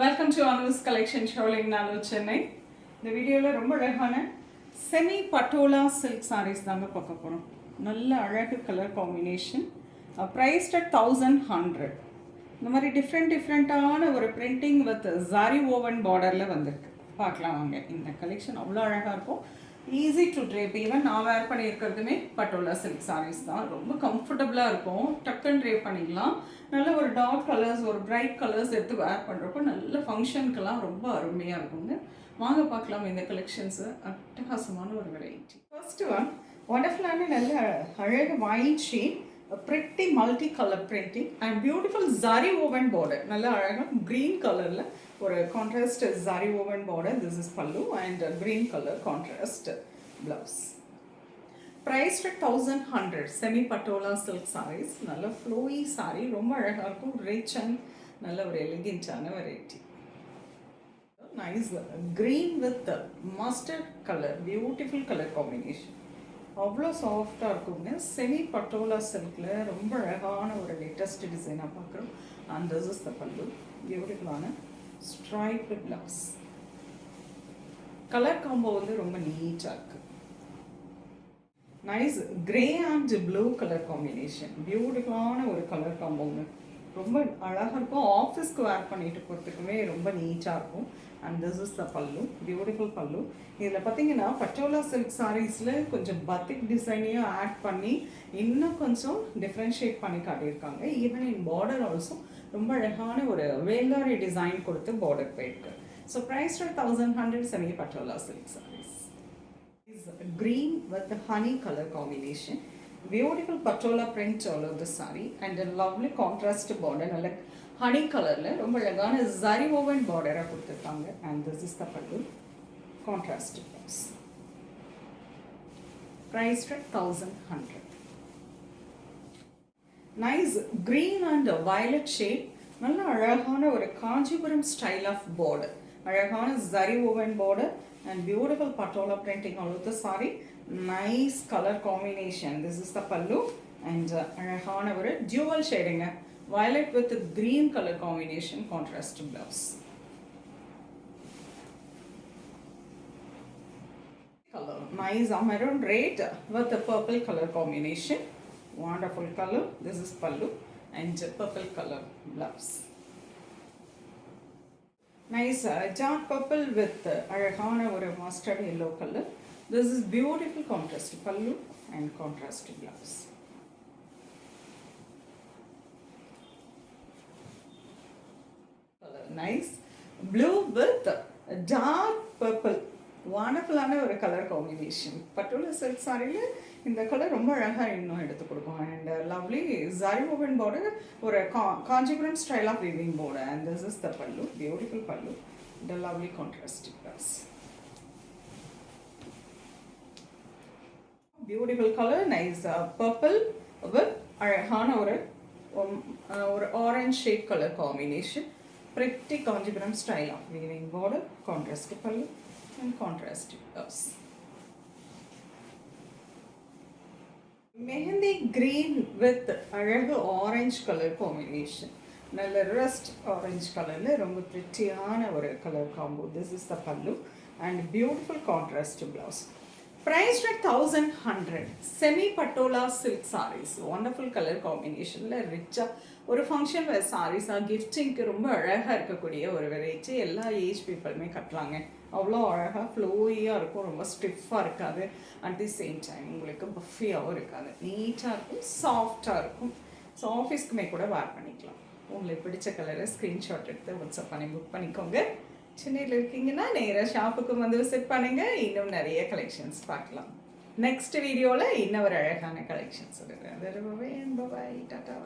Welcome to Anu's collection ஷோலிங் நாலு சென்னை. இந்த வீடியோவில் ரொம்ப அழகான செமி பட்டோலா சில்க் சாரீஸ் தாங்க பார்க்க போகிறோம். நல்ல அழகு கலர் காம்பினேஷன், ப்ரைஸ்ட் அட் 1100. இந்த மாதிரி டிஃப்ரெண்ட்டான ஒரு பிரிண்டிங் வித் ஜாரி ஓவன் பார்டரில் வந்திருக்கு. பார்க்கலாம் வாங்க. இந்த கலெக்ஷன் அவ்வளோ அழகாக இருக்கும். Easy to drape. ஈவன் நான் வேர் பண்ணியிருக்கிறதுமே பட்டோலா சில்க் சாரீஸ் தான். ரொம்ப கம்ஃபர்டபுளாக இருக்கும். டக்குன்னு ட்ரேப் பண்ணிக்கலாம். நல்ல ஒரு டார்க் கலர்ஸ், ஒரு பிரைட் கலர்ஸ் எடுத்து வேர் பண்ணுறப்போ நல்ல ஃபங்க்ஷனுக்கெல்லாம் ரொம்ப அருமையாக இருக்குங்க. வாங்க பார்க்கலாம் இந்த கலெக்ஷன்ஸு. அட்டகாசமான ஒரு வெரைட்டி. ஃபர்ஸ்ட் ஒன் ஒண்டர்ஃபுல்லான நல்ல அழகு white shade, pretty multi colour printing and beautiful zari woven border. நல்ல அழகாக க்ரீன் கலரில் ஒரு contrast zari woven border. This is pallu and green colour contrast blouse. Price at 1100. Semi Patola silk saris. நல்ல ஃப்ளோயி சாரீ, ரொம்ப அழகாக இருக்கும். ரிச் அண்ட் நல்ல ஒரு எலிகென்ட்டான variety. Nice green with mustard colour, beautiful colour combination. அவ்வளோ சாஃப்டாக இருக்குங்க. செமி பட்டோலா சில்கில் ரொம்ப அழகான ஒரு லேட்டஸ்ட் டிசைனாக பார்க்குறோம். அண்ட் திஸ் இஸ் த பல்லு. பியூட்டிஃபுல்லான ஸ்ட்ரைப்டு பிளவுஸ். கலர் காம்போ வந்து ரொம்ப நீட்டாக இருக்குது. Nice grey and blue colour combination. பியூட்டிஃபுல்லான ஒரு கலர் காம்போங்க. ரொம்ப அழகாக இருக்கும். ஆஃபீஸ்க்கு வேர் பண்ணிட்டு போகிறதுக்குமே ரொம்ப நீட்டாக இருக்கும். And this is the pallu. Beautiful பல்லு. இதில் பார்த்தீங்கன்னா பட்டோலா சில்க் சாரீஸில் கொஞ்சம் பத்திக் டிசைனையும் ஆட் பண்ணி இன்னும் கொஞ்சம் டிஃப்ரென்ஷியேட் பண்ணி காட்டியிருக்காங்க. ஈவன் இன் பார்டர் ஆல்சோ ரொம்ப அழகான ஒரு வேலாரி டிசைன் கொடுத்து பார்டர் போயிருக்கு. So price 1100 semi Patola silk saris. Green with the honey color combination. Beautiful patola print all over the saree and a lovely contrast border. Like honey color la romba alagana zari woven border ah kuduthirukanga. And this is the pallu, contrast blouse. Price at 1100. Nice green and violet shade. நல்ல அழகான ஒரு Kanchipuram style of border. அழகான zari woven border and beautiful patola printing all over the saree. Nice color combination. This is the pallu and அழகான ஒரு dual shading, violet with green color combination, contrast blouse. Color nice maroon red with the purple color combination. Wonderful color. This is pallu and purple color blouse. Nice dark purple with அழகான ஒரு mustard yellow color. This is beautiful contrast pallu and contrast blouse. Color nice blue with dark purple. வானஃபுல்லான ஒரு colour combination. Patola silk சாரியில் இந்த colour ரொம்ப அழகாக இன்னும் எடுத்து கொடுக்கும். And lovely zari woven border, ஒரு Kanchipuram style of weaving border. And this is the pallu, beautiful pallu, the lovely contrast blouse. Beautiful colour nice purple with அழகான ஒரு orange shade colour combination. Pretty Kanchipuram style of weaving border, contrast pallu and contrast blouse. Mehendi green with அழகு orange color combination. நல்ல rust orange கலரில் ரொம்ப பிரிட்டியான ஒரு colour combo. This is the pallu and beautiful contrast blouse. Price at 1100. Semi Patola silk saris. Wonderful colour காம்பினேஷனில் ரிச்சாக ஒரு function வேர் சாரீஸாக கிஃப்டிங்க்கு ரொம்ப அழகாக இருக்கக்கூடிய ஒரு வெரைட்டி. எல்லா ஏஜ் பீப்புளுமே கட்டுறாங்க. அவ்வளோ அழகாக ஃப்ளோயியாக இருக்கும். ரொம்ப ஸ்டிஃபாக இருக்காது. அட் தி சேம் டைம் உங்களுக்கு பஃபியாகவும் இருக்காது. நீட்டாக இருக்கும், சாஃப்டாக இருக்கும். ஸோ ஆஃபீஸ்க்குமே கூட வேர் பண்ணிக்கலாம். உங்களுக்கு பிடிச்ச கலரை ஸ்க்ரீன்ஷாட் எடுத்து வாட்ஸ்அப் பண்ணி புக் பண்ணிக்கோங்க. சென்னையில் இருக்கீங்கன்னா நேராக ஷாப்புக்கு வந்து விசிட் பண்ணுங்கள். இன்னும் நிறைய கலெக்ஷன்ஸ் பார்க்கலாம். நெக்ஸ்ட் வீடியோவில் இன்னும் ஒரு அழகான கலெக்ஷன்ஸ் சொல்லுங்கள். அது ரொம்பவே பாய், டாட்டா.